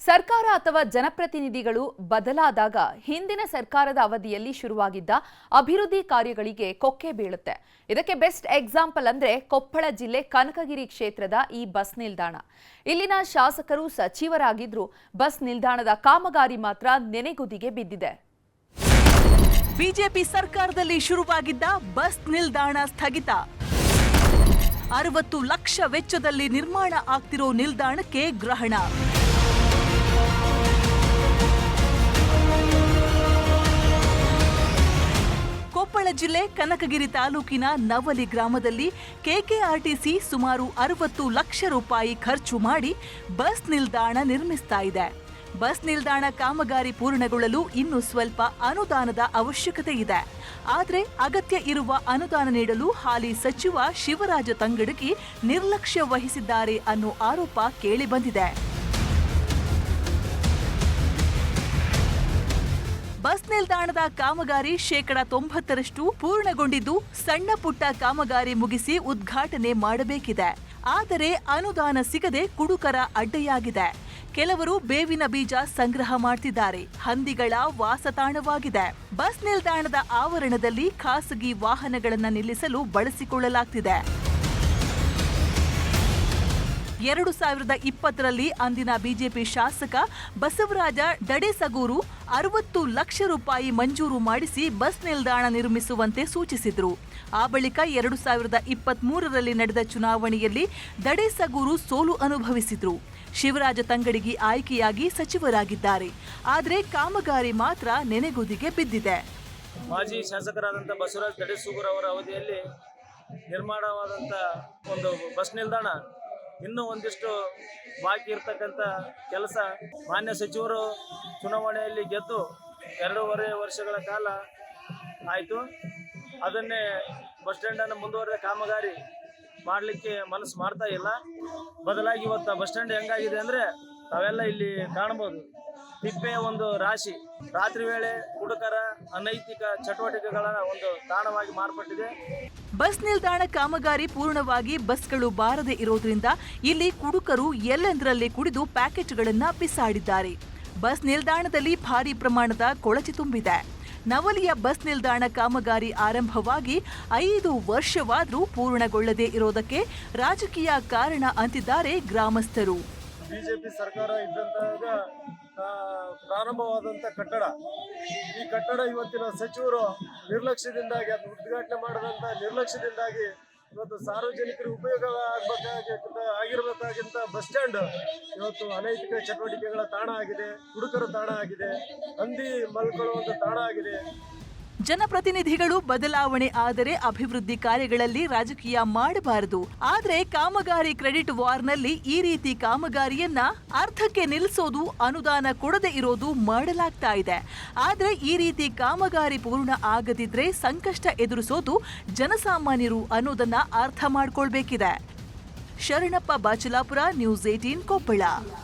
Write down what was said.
ಸರ್ಕಾರ ಅಥವಾ ಜನಪ್ರತಿನಿಧಿಗಳು ಬದಲಾದಾಗ ಹಿಂದಿನ ಸರ್ಕಾರದ ಅವಧಿಯಲ್ಲಿ ಶುರುವಾಗಿದ್ದ ಅಭಿವೃದ್ಧಿ ಕಾರ್ಯಗಳಿಗೆ ಕೊಕ್ಕೆ ಬೀಳುತ್ತೆ. ಇದಕ್ಕೆ ಬೆಸ್ಟ್ ಎಕ್ಸಾಂಪಲ್ ಅಂದ್ರೆ ಕೊಪ್ಪಳ ಜಿಲ್ಲೆ ಕನಕಗಿರಿ ಕ್ಷೇತ್ರದ ಈ ಬಸ್ ನಿಲ್ದಾಣ. ಇಲ್ಲಿನ ಶಾಸಕರು ಸಚಿವರಾಗಿದ್ರು ಬಸ್ ನಿಲ್ದಾಣದ ಕಾಮಗಾರಿ ಮಾತ್ರ ನೆನೆಗುದಿಗೆ ಬಿದ್ದಿದೆ. ಬಿಜೆಪಿ ಸರ್ಕಾರದಲ್ಲಿ ಶುರುವಾಗಿದ್ದ ಬಸ್ ನಿಲ್ದಾಣ ಸ್ಥಗಿತ. 60 ಲಕ್ಷ ವೆಚ್ಚದಲ್ಲಿ ನಿರ್ಮಾಣ ಆಗ್ತಿರೋ ನಿಲ್ದಾಣಕ್ಕೆ ಗ್ರಹಣ. ಕೊಪ್ಪಳ ಜಿಲ್ಲೆ ಕನಕಗಿರಿ ತಾಲೂಕಿನ ನವಲಿ ಗ್ರಾಮದಲ್ಲಿ ಕೆಕೆಆರ್ಟಿಸಿ ಸುಮಾರು 60 ಲಕ್ಷ ರೂಪಾಯಿ ಖರ್ಚು ಮಾಡಿ ಬಸ್ ನಿಲ್ದಾಣ ನಿರ್ಮಿಸ್ತಾ ಇದೆ. ಬಸ್ ನಿಲ್ದಾಣ ಕಾಮಗಾರಿ ಪೂರ್ಣಗೊಳ್ಳಲು ಇನ್ನು ಸ್ವಲ್ಪ ಅನುದಾನದ ಅವಶ್ಯಕತೆ ಇದೆ. ಆದರೆ ಅಗತ್ಯ ಇರುವ ಅನುದಾನ ನೀಡಲು ಹಾಲಿ ಸಚಿವ ಶಿವರಾಜ ತಂಗಡಗಿ ನಿರ್ಲಕ್ಷ್ಯ ವಹಿಸಿದ್ದಾರೆ ಅನ್ನೋ ಆರೋಪ ಕೇಳಿಬಂದಿದೆ. ಬಸ್ ನಿಲ್ದಾಣದ ಕಾಮಗಾರಿ 90% ಪೂರ್ಣಗೊಂಡಿದ್ದು ಸಣ್ಣ ಪುಟ್ಟ ಕಾಮಗಾರಿ ಮುಗಿಸಿ ಉದ್ಘಾಟನೆ ಮಾಡಬೇಕಿದೆ. ಆದರೆ ಅನುದಾನ ಸಿಗದೆ ಕುಡುಕರ ಅಡ್ಡೆಯಾಗಿದೆ. ಕೆಲವರು ಬೇವಿನ ಬೀಜ ಸಂಗ್ರಹ ಮಾಡ್ತಿದ್ದಾರೆ. ಹಂದಿಗಳ ವಾಸತಾಣವಾಗಿದೆ. ಬಸ್ ನಿಲ್ದಾಣದ ಆವರಣದಲ್ಲಿ ಖಾಸಗಿ ವಾಹನಗಳನ್ನು ನಿಲ್ಲಿಸಲು ಬಳಸಿಕೊಳ್ಳಲಾಗ್ತಿದೆ. 2020ರಲ್ಲಿ ಅಂದಿನ ಬಿಜೆಪಿ ಶಾಸಕ ಬಸವರಾಜ ದಡೇಸಗೂರು 60 ಲಕ್ಷ ರೂಪಾಯಿ ಮಂಜೂರು ಮಾಡಿಸಿ ಬಸ್ ನಿಲ್ದಾಣ ನಿರ್ಮಿಸುವಂತೆ ಸೂಚಿಸಿದ್ರು. ಆ ಬಳಿಕ 2023ರಲ್ಲಿ ನಡೆದ ಚುನಾವಣೆಯಲ್ಲಿ ದಡೇಸಗೂರು ಸೋಲು ಅನುಭವಿಸಿದ್ರು. ಶಿವರಾಜ ತಂಗಡಗಿ ಆಯ್ಕೆಯಾಗಿ ಸಚಿವರಾಗಿದ್ದಾರೆ. ಆದರೆ ಕಾಮಗಾರಿ ಮಾತ್ರ ನೆನೆಗುದಿಗೆ ಬಿದ್ದಿದೆ. ಮಾಜಿ ಶಾಸಕರಾದಂಥ ಬಸವರಾಜ ದಡೇಸಗೂರು ಅವರ ಅವಧಿಯಲ್ಲಿ ನಿರ್ಮಾಣವಾದಂಥ ಒಂದು ಬಸ್ ನಿಲ್ದಾಣ ಇನ್ನೂ ಒಂದಿಷ್ಟು ಬಾಕಿ ಇರ್ತಕ್ಕಂಥ ಕೆಲಸ ಮಾನ್ಯ ಸಚಿವರು ಚುನಾವಣೆಯಲ್ಲಿ ಗೆದ್ದು 2.5 ವರ್ಷಗಳ ಕಾಲ ಆಯಿತು. ಅದನ್ನೇ ಬಸ್ ಸ್ಟ್ಯಾಂಡನ್ನು ಮುಂದುವರೆದ ಕಾಮಗಾರಿ ಮಾಡಲಿಕ್ಕೆ ಮನಸ್ಸು ಮಾಡ್ತಾ ಇಲ್ಲ. ಬದಲಾಗಿ ಇವತ್ತು ಬಸ್ ಸ್ಟ್ಯಾಂಡ್ ಹೆಂಗಾಗಿದೆ ಅಂದರೆ ತಾವೆಲ್ಲ ಇಲ್ಲಿ ಕಾಣ್ಬೋದು, ತಿಪ್ಪೆಯ ಒಂದು ರಾಶಿ. ರಾತ್ರಿ ವೇಳೆ ಹುಡುಕರ ಅನೈತಿಕ ಚಟುವಟಿಕೆಗಳ ಒಂದು ತಾಣವಾಗಿ ಮಾರ್ಪಟ್ಟಿದೆ. ಬಸ್ ನಿಲ್ದಾಣ ಕಾಮಗಾರಿ ಪೂರ್ಣವಾಗಿ ಬಸ್ಗಳು ಬಾರದೆ ಇರೋದ್ರಿಂದ ಇಲ್ಲಿ ಕುಡುಕರು ಎಲ್ಲೆಂದರಲ್ಲಿ ಕುಡಿದು ಪ್ಯಾಕೆಟ್ಗಳನ್ನ ಬಿಸಾಡಿದ್ದಾರೆ. ಬಸ್ ನಿಲ್ದಾಣದಲ್ಲಿ ಭಾರೀ ಪ್ರಮಾಣದ ಕೊಳಚೆ ತುಂಬಿದೆ. ನವಲಿಯ ಬಸ್ ನಿಲ್ದಾಣ ಕಾಮಗಾರಿ ಆರಂಭವಾಗಿ 5 ವರ್ಷವಾದರೂ ಪೂರ್ಣಗೊಳ್ಳದೇ ಇರೋದಕ್ಕೆ ರಾಜಕೀಯ ಕಾರಣ ಅಂತಿದ್ದಾರೆ ಗ್ರಾಮಸ್ಥರು. ಬಿಜೆಪಿ ಸರ್ಕಾರ ಇದ್ದಂತಾಗ ಪ್ರಾರಂಭವಾದಂಥ ಕಟ್ಟಡ, ಈ ಕಟ್ಟಡ ಇವತ್ತಿನ ಸಚಿವರು ನಿರ್ಲಕ್ಷ್ಯದಿಂದಾಗಿ ಅದು ಉದ್ಘಾಟನೆ ಮಾಡಿದಂಥ ನಿರ್ಲಕ್ಷ್ಯದಿಂದಾಗಿ ಇವತ್ತು ಸಾರ್ವಜನಿಕರಿಗೆ ಉಪಯೋಗ ಆಗಿರಬೇಕಾಗಿದ್ದ ಬಸ್ ಸ್ಟ್ಯಾಂಡ್ ಇವತ್ತು ಅನೈತಿಕ ಚಟುವಟಿಕೆಗಳ ತಾಣ ಆಗಿದೆ, ಹುಡುಕರ ತಾಣ ಆಗಿದೆ, ಹಂದಿ ಮಲ್ಕೊಳ್ಳುವಂಥ ತಾಣ ಆಗಿದೆ. ಜನಪ್ರತಿನಿಧಿಗಳು ಬದಲಾವಣೆ ಆದರೆ ಅಭಿವೃದ್ಧಿ ಕಾರ್ಯಗಳಲ್ಲಿ ರಾಜಕೀಯ ಮಾಡಬಾರದು. ಆದ್ರೆ ಕಾಮಗಾರಿ ಕ್ರೆಡಿಟ್ ವಾರ್ನಲ್ಲಿ ಈ ರೀತಿ ಕಾಮಗಾರಿಯನ್ನ ಅರ್ಧಕ್ಕೆ ನಿಲ್ಲಿಸೋದು, ಅನುದಾನ ಕೊಡದೆ ಇರೋದು ಮಾಡಲಾಗ್ತಾ ಇದೆ. ಆದ್ರೆ ಈ ರೀತಿ ಕಾಮಗಾರಿ ಪೂರ್ಣ ಆಗದಿದ್ರೆ ಸಂಕಷ್ಟ ಎದುರಿಸೋದು ಜನಸಾಮಾನ್ಯರು ಅನ್ನೋದನ್ನ ಅರ್ಥ ಮಾಡ್ಕೊಳ್ಬೇಕಿದೆ. ಶರಣಪ್ಪ ಬಾಚಲಾಪುರ, ನ್ಯೂಸ್ 18 ಕೊಪ್ಪಳ.